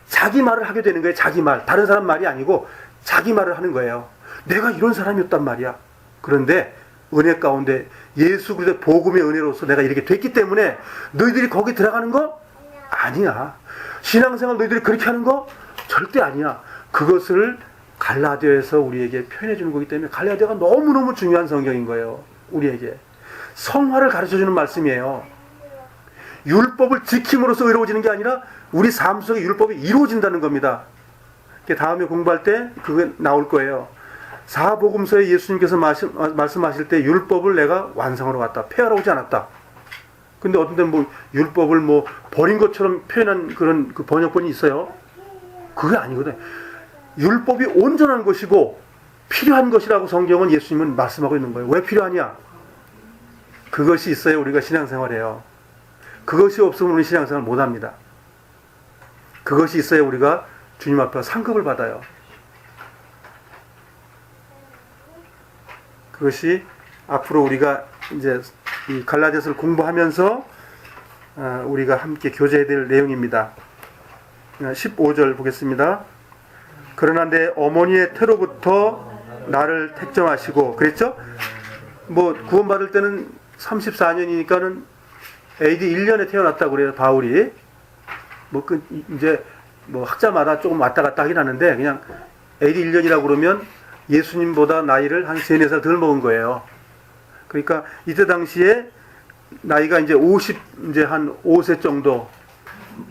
자기 말을 하게 되는 거예요. 자기 말. 다른 사람 말이 아니고 자기 말을 하는 거예요. 내가 이런 사람이었단 말이야. 그런데 은혜 가운데 예수 그리스도의 복음의 은혜로서 내가 이렇게 됐기 때문에 너희들이 거기 들어가는 거 아니야. 신앙생활 너희들이 그렇게 하는 거 절대 아니야. 그것을 갈라디아에서 우리에게 표현해 주는 거기 때문에 갈라디아가 너무너무 중요한 성경인 거예요. 우리에게 성화를 가르쳐주는 말씀이에요. 율법을 지킴으로써 의로워지는 게 아니라 우리 삶 속에 율법이 이루어진다는 겁니다. 다음에 공부할 때 그게 나올 거예요. 사복음서에 예수님께서 말씀하실 때 율법을 내가 완성하러 왔다. 폐하러 오지 않았다. 근데 어떤 데는 뭐 율법을 뭐 버린 것처럼 표현한 그런 그 번역본이 있어요. 그게 아니거든. 율법이 온전한 것이고 필요한 것이라고 성경은 예수님은 말씀하고 있는 거예요. 왜 필요하냐? 그것이 있어야 우리가 신앙생활해요. 그것이 없으면 우리 신앙생활 못합니다. 그것이 있어야 우리가 주님 앞에 상급을 받아요. 그것이 앞으로 우리가 이제 이 갈라디아서를 공부하면서 우리가 함께 교제해야 될 내용입니다. 15절 보겠습니다. 그러나 내 어머니의 태로부터 나를 택정하시고 그랬죠? 뭐 구원받을 때는 34년이니까는 AD 1년에 태어났다고 그래요. 바울이 뭐 그 이제 뭐 학자마다 조금 왔다 갔다 하긴 하는데 그냥 AD 1년이라고 그러면 예수님보다 나이를 한 3, 4살 덜 먹은 거예요. 그러니까 이때 당시에 나이가 이제 이제 한 5세 정도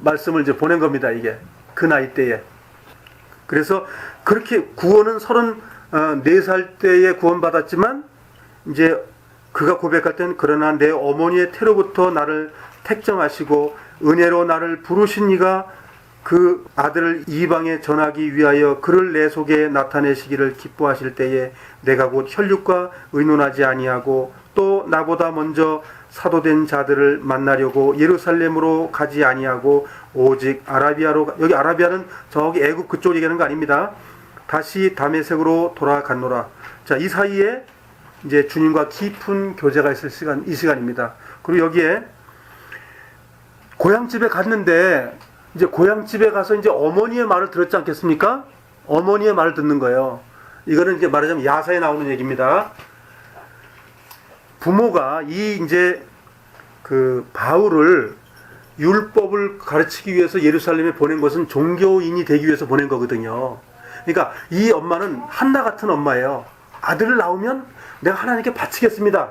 말씀을 이제 보낸 겁니다. 이게 그 나이 때에. 그래서 그렇게 구원은 34살 때에 구원받았지만 이제 그가 고백할 때는 그러나 내 어머니의 태로부터 나를 택정하시고 은혜로 나를 부르신 이가 그 아들을 이방에 전하기 위하여 그를 내 속에 나타내시기를 기뻐하실 때에 내가 곧 혈육과 의논하지 아니하고 또 나보다 먼저 사도된 자들을 만나려고 예루살렘으로 가지 아니하고 오직 아라비아로, 여기 아라비아는 저기 애굽 그쪽 얘기하는 거 아닙니다. 다시 다메섹으로 돌아갔노라. 자, 이 사이에 이제 주님과 깊은 교제가 있을 이 시간입니다. 그리고 여기에 고향집에 갔는데 이제 고향집에 가서 이제 어머니의 말을 들었지 않겠습니까? 어머니의 말을 듣는 거예요. 이거는 이제 말하자면 야사에 나오는 얘기입니다. 부모가 이제 그 바울을 율법을 가르치기 위해서 예루살렘에 보낸 것은 종교인이 되기 위해서 보낸 거거든요. 그러니까 이 엄마는 한나 같은 엄마예요. 아들을 낳으면 내가 하나님께 바치겠습니다.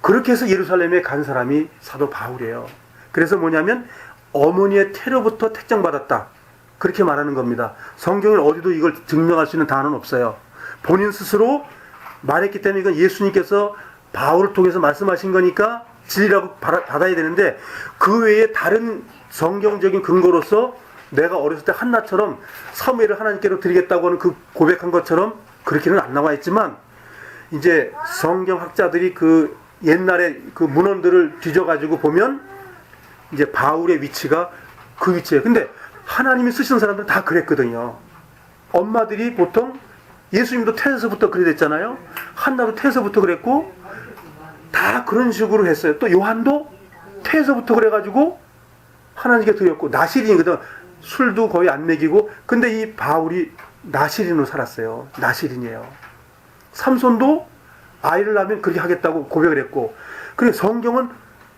그렇게 해서 예루살렘에 간 사람이 사도 바울이에요. 그래서 뭐냐면 어머니의 태로부터 택정받았다. 그렇게 말하는 겁니다. 성경은 어디도 이걸 증명할 수 있는 단어는 없어요. 본인 스스로 말했기 때문에 이건 예수님께서 바울을 통해서 말씀하신 거니까 진리라고 받아야 되는데 그 외에 다른 성경적인 근거로서 내가 어렸을 때 한나처럼 사무엘을 하나님께로 드리겠다고 하는 그 고백한 것처럼 그렇게는 안 나와 있지만 이제 성경학자들이 그 옛날에 그 문헌들을 뒤져가지고 보면 이제 바울의 위치가 그 위치예요. 근데 하나님이 쓰시는 사람들은 다 그랬거든요. 엄마들이 보통 예수님도 태에서부터 그래 됐잖아요. 한나도 태에서부터 그랬고 다 그런 식으로 했어요. 또 요한도 태에서부터 그래가지고 하나님께 드렸고 나시린이거든. 술도 거의 안 먹이고 근데 이 바울이 나시린으로 살았어요. 나시린이에요. 삼손도 아이를 낳으면 그렇게 하겠다고 고백을 했고 그래서 성경은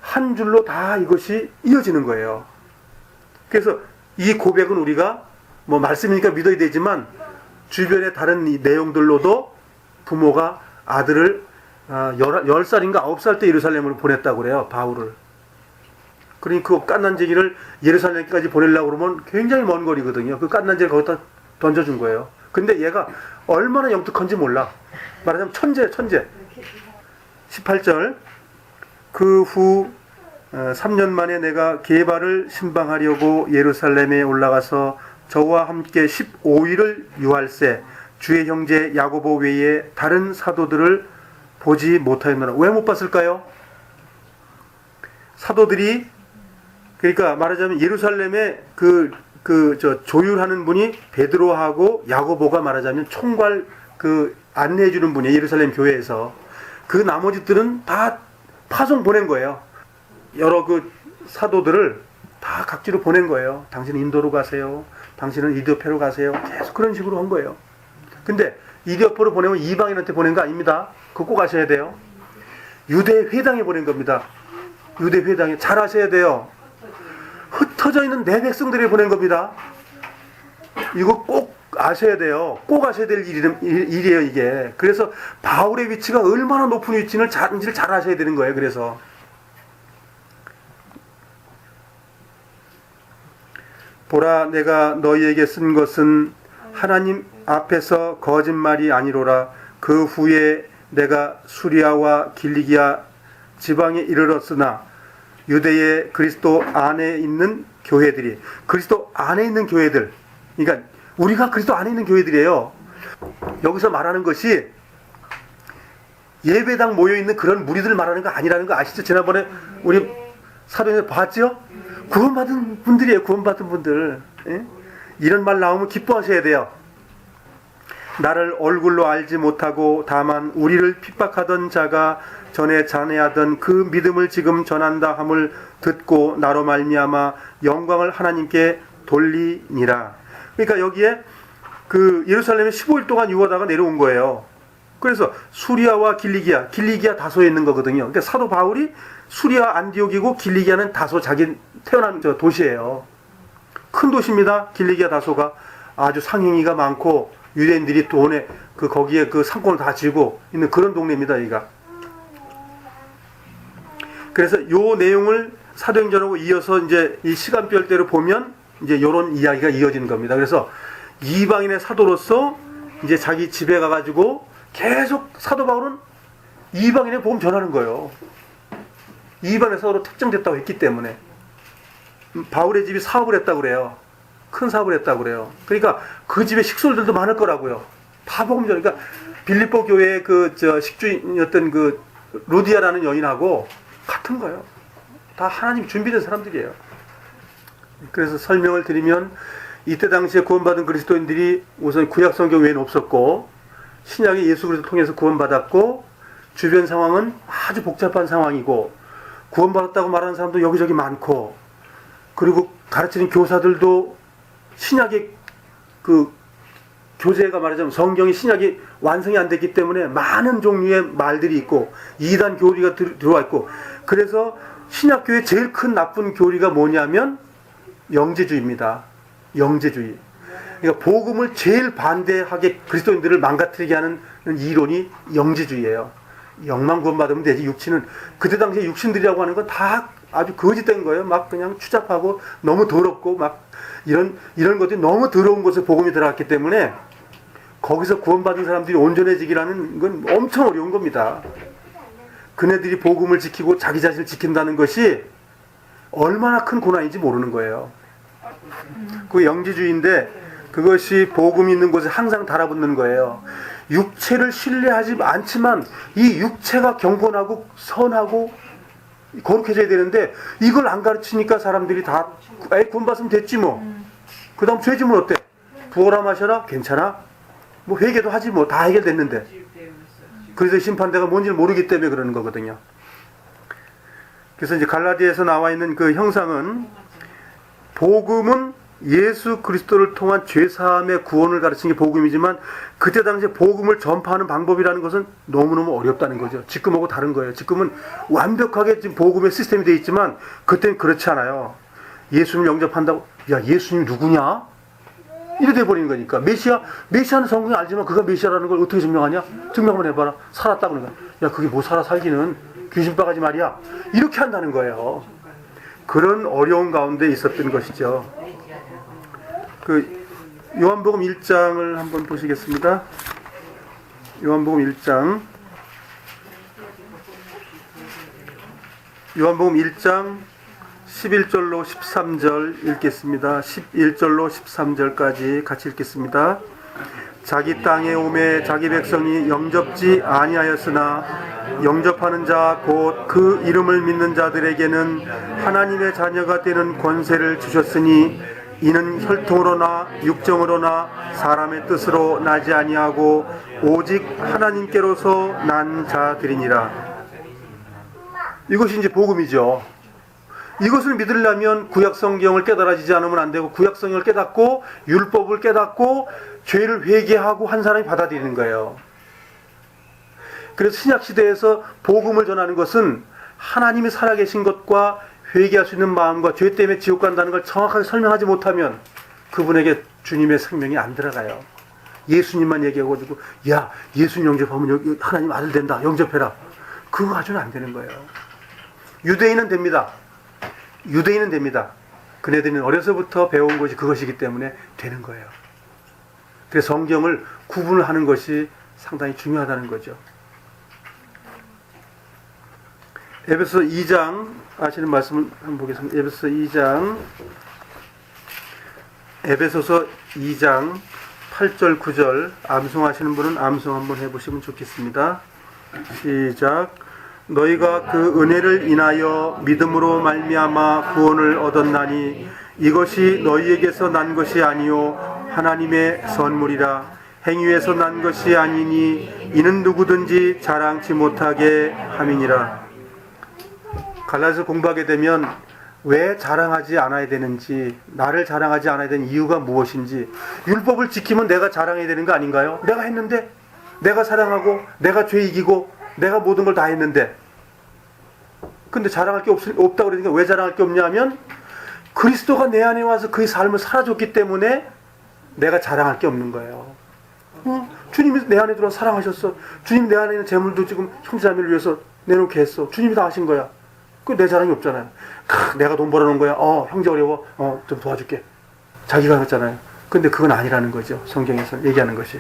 한 줄로 다 이것이 이어지는 거예요. 그래서 이 고백은 우리가 뭐 말씀이니까 믿어야 되지만 주변의 다른 이 내용들로도 부모가 아들을 10살인가 9살 때 예루살렘으로 보냈다고 그래요. 바울을. 그러니 그 깐난쟁이를 예루살렘까지 보내려고 그러면 굉장히 먼 거리거든요. 그 깐난쟁이를 거기다 던져준 거예요. 근데 얘가 얼마나 영특한지 몰라. 말하자면 천재. 18절 그 후 3년 만에 내가 게바를 신방하려고 예루살렘에 올라가서 저와 함께 15일을 유할세 주의 형제 야고보 외에 다른 사도들을 보지 못하였노라. 왜 못 봤을까요? 사도들이 그러니까 말하자면 예루살렘에 조율하는 분이 베드로하고 야고보가 말하자면 총괄 안내해 주는 분이에요. 예루살렘 교회에서. 그 나머지들은 다 파송 보낸 거예요. 여러 사도들을 다 각지로 보낸 거예요. 당신은 인도로 가세요. 당신은 이디오페로 가세요. 계속 그런 식으로 한 거예요. 근데 이디오페로 보내면 이방인한테 보낸 거 아닙니다. 그거 꼭 아셔야 돼요. 유대 회당에 보낸 겁니다. 유대 회당에. 잘 아셔야 돼요. 흩어져 있는 내 백성들에 보낸 겁니다. 이거 꼭 아셔야 돼요. 꼭 아셔야 될 일이에요, 이게. 그래서 바울의 위치가 얼마나 높은 위치인지를 잘 아셔야 되는 거예요. 그래서 보라, 내가 너희에게 쓴 것은 하나님 앞에서 거짓말이 아니로라. 그 후에 내가 수리아와 길리기아 지방에 이르렀으나 유대의 그리스도 안에 있는 교회들이, 그리스도 안에 있는 교회들, 그러니까 우리가 그리스도 안에 있는 교회들이에요. 여기서 말하는 것이 예배당 모여있는 그런 무리들 말하는 거 아니라는 거 아시죠? 지난번에 우리 사도행전 봤죠? 구원받은 분들이에요. 구원받은 분들. 예? 이런 말 나오면 기뻐하셔야 돼요. 나를 얼굴로 알지 못하고 다만 우리를 핍박하던 자가 전에 잔해하던 그 믿음을 지금 전한다 함을 듣고 나로 말미암아 영광을 하나님께 돌리니라. 그러니까 여기에 예루살렘에 15일 동안 유하다가 내려온 거예요. 그래서 수리아와 길리기아 다소에 있는 거거든요. 그러니까 사도 바울이 수리아 안디옥이고 길리기아는 다소 자기 태어난 도시예요. 큰 도시입니다. 길리기아 다소가 아주 상행위가 많고 유대인들이 돈에 거기에 상권을 다 쥐고 있는 그런 동네입니다. 여기가. 그래서 요 내용을 사도행전하고 이어서 이제 이 시간별대로 보면 이제 요런 이야기가 이어지는 겁니다. 그래서 이방인의 사도로서 이제 자기 집에 가가지고 계속 사도 바울은 이방인의 복음 전하는 거예요. 이방인의 사도로 특정됐다고 했기 때문에. 바울의 집이 사업을 했다고 그래요. 큰 사업을 했다고 그래요. 그러니까 그 집에 식솔들도 많을 거라고요. 다 복음 전. 그러니까 빌립보 교회의 식주인이었던 루디아라는 여인하고 같은 거예요. 다 하나님 준비된 사람들이에요. 그래서 설명을 드리면 이때 당시에 구원받은 그리스도인들이 우선 구약 성경 외에는 없었고 신약의 예수 그리스도 통해서 구원받았고 주변 상황은 아주 복잡한 상황이고 구원받았다고 말하는 사람도 여기저기 많고 그리고 가르치는 교사들도 신약의 교재가 말하자면 성경이 신약이 완성이 안 됐기 때문에 많은 종류의 말들이 있고 이단 교리가 들어와 있고 그래서 신약교회의 제일 큰 나쁜 교리가 뭐냐면 영재주의입니다. 영재주의. 그러니까 복음을 제일 반대하게 그리스도인들을 망가뜨리게 하는 이론이 영재주의예요. 영만 구원받으면 되지 육신은 그때 당시에 육신들이라고 하는 건 다 아주 거짓된 거예요. 막 그냥 추잡하고 너무 더럽고 막 이런 것들이 너무 더러운 곳에 복음이 들어갔기 때문에 거기서 구원받은 사람들이 온전해지기라는 건 엄청 어려운 겁니다. 그네들이 복음을 지키고 자기 자신을 지킨다는 것이 얼마나 큰 고난인지 모르는 거예요. 그 영지주의인데 그것이 복음 있는 곳에 항상 달아붙는 거예요. 육체를 신뢰하지 않지만 이 육체가 경건하고 선하고 거룩해져야 되는데 이걸 안 가르치니까 사람들이 다 구원받으면 됐지 뭐. 그 다음 죄지면 어때? 부어라 마셔라? 괜찮아? 뭐 회개도 하지 뭐. 다 해결됐는데. 그래서 심판대가 뭔지를 모르기 때문에 그러는 거거든요. 그래서 이제 갈라디아에서 나와 있는 그 형상은 복음은 예수 그리스도를 통한 죄사함의 구원을 가르치는 게 복음이지만 그때 당시에 복음을 전파하는 방법이라는 것은 너무너무 어렵다는 거죠. 지금하고 다른 거예요. 지금은 완벽하게 지금 복음의 시스템이 되어 있지만 그때는 그렇지 않아요. 예수님 영접한다고 야 예수님 누구냐? 이래 돼버리는 거니까 메시아는 성경에 알지만 그가 메시아라는 걸 어떻게 증명하냐? 증명 한번 해봐라. 살았다고 그러니까 야 그게 뭐 살아 살기는 귀신바가지 말이야. 이렇게 한다는 거예요. 그런 어려운 가운데 있었던 것이죠. 요한복음 1장을 한번 보시겠습니다. 요한복음 1장 11절로 13절 읽겠습니다. 11절로 13절까지 같이 읽겠습니다. 자기 땅에 오매 자기 백성이 영접지 아니하였으나 영접하는 자 곧 그 이름을 믿는 자들에게는 하나님의 자녀가 되는 권세를 주셨으니 이는 혈통으로나 육정으로나 사람의 뜻으로 나지 아니하고 오직 하나님께로서 난 자들이니라. 이것이 이제 복음이죠. 이것을 믿으려면 구약 성경을 깨달아지지 않으면 안 되고, 구약 성경을 깨닫고 율법을 깨닫고 죄를 회개하고 한 사람이 받아들이는 거예요. 그래서 신약 시대에서 복음을 전하는 것은 하나님이 살아계신 것과 회개할 수 있는 마음과 죄 때문에 지옥 간다는 걸 정확하게 설명하지 못하면 그분에게 주님의 생명이 안 들어가요. 예수님만 얘기해가지고 야 예수님 영접하면 하나님 아들 된다 영접해라, 그거 가지고는 안 되는 거예요. 유대인은 됩니다. 유대인은 됩니다. 그네들은 어려서부터 배운 것이 그것이기 때문에 되는 거예요. 그래서 성경을 구분을 하는 것이 상당히 중요하다는 거죠. 에베소 2장 아시는 말씀을 한번 보겠습니다. 에베소서 2장 8절 9절 암송하시는 분은 암송 한번 해보시면 좋겠습니다. 시작. 너희가 그 은혜를 인하여 믿음으로 말미암아 구원을 얻었나니 이것이 너희에게서 난 것이 아니요 하나님의 선물이라. 행위에서 난 것이 아니니 이는 누구든지 자랑치 못하게 함이니라. 갈라디아서 공부하게 되면 왜 자랑하지 않아야 되는지, 나를 자랑하지 않아야 되는 이유가 무엇인지, 율법을 지키면 내가 자랑해야 되는 거 아닌가요? 내가 했는데, 내가 사랑하고 내가 죄 이기고 내가 모든 걸 다 했는데, 근데 자랑할 게 없다고 그러니까 왜 자랑할 게 없냐 하면 그리스도가 내 안에 와서 그의 삶을 살아줬기 때문에 내가 자랑할 게 없는 거예요. 주님이 내 안에 들어와 사랑하셨어. 주님 내 안에 있는 재물도 지금 형제자매를 위해서 내놓게 했어. 주님이 다 하신 거야. 그 내 자랑이 없잖아요. 내가 돈 벌어놓은 거야. 형제 어려워. 좀 도와줄게. 자기가 했잖아요. 근데 그건 아니라는 거죠. 성경에서 얘기하는 것이.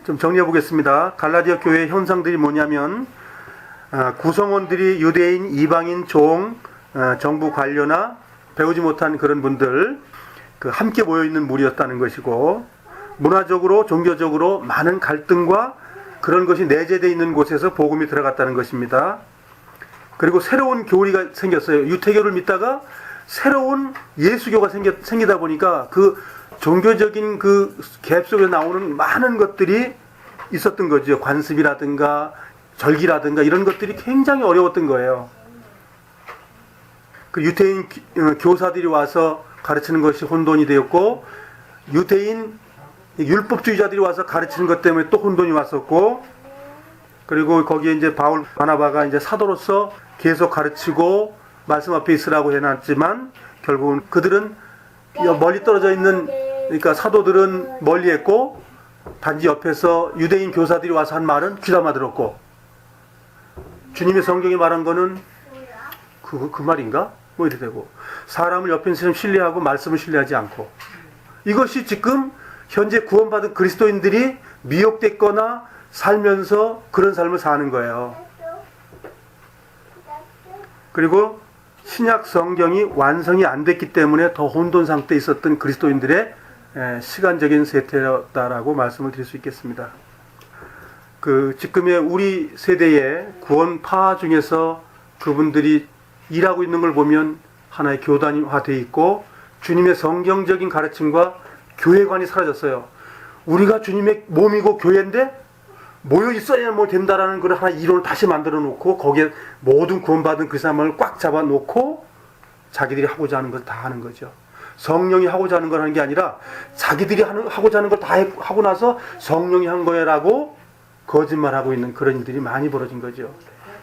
좀 정리해 보겠습니다. 갈라디아 교회의 현상들이 뭐냐면, 구성원들이 유대인, 이방인, 종, 정부 관료나 배우지 못한 그런 분들, 함께 모여있는 무리였다는 것이고, 문화적으로, 종교적으로 많은 갈등과 그런 것이 내재되어 있는 곳에서 복음이 들어갔다는 것입니다. 그리고 새로운 교리가 생겼어요. 유태교를 믿다가 새로운 예수교가 생기다 보니까 그 종교적인 그 갭 속에 나오는 많은 것들이 있었던 거죠. 관습이라든가 절기라든가 이런 것들이 굉장히 어려웠던 거예요. 그 유태인 교사들이 와서 가르치는 것이 혼돈이 되었고, 유태인 율법주의자들이 와서 가르치는 것 때문에 또 혼돈이 왔었고, 그리고 거기에 이제 바울 바나바가 이제 사도로서 계속 가르치고 말씀 앞에 있으라고 해놨지만 결국은 그들은 멀리 떨어져 있는, 그러니까 사도들은 멀리 했고 단지 옆에서 유대인 교사들이 와서 한 말은 귀담아 들었고, 주님의 성경이 말한 거는 그 말인가? 뭐 이렇게 되고, 사람을 옆에 있는 사람 신뢰하고 말씀을 신뢰하지 않고, 이것이 지금 현재 구원받은 그리스도인들이 미혹됐거나 살면서 그런 삶을 사는 거예요. 그리고 신약 성경이 완성이 안 됐기 때문에 더 혼돈 상태에 있었던 그리스도인들의 시간적인 세태였다라고 말씀을 드릴 수 있겠습니다. 지금의 우리 세대의 구원파 중에서 그분들이 일하고 있는 걸 보면 하나의 교단화되어 있고, 주님의 성경적인 가르침과 교회관이 사라졌어요. 우리가 주님의 몸이고 교회인데 모여 있어야 뭐 된다라는 그런 하나 이론을 다시 만들어 놓고, 거기에 모든 구원받은 그 사람을 꽉 잡아 놓고 자기들이 하고자 하는 걸 다 하는 거죠. 성령이 하고자 하는 걸 하는 게 아니라 자기들이 하고자 하는 걸 다 하고 나서 성령이 한 거야라고 거짓말하고 있는 그런 일들이 많이 벌어진 거죠.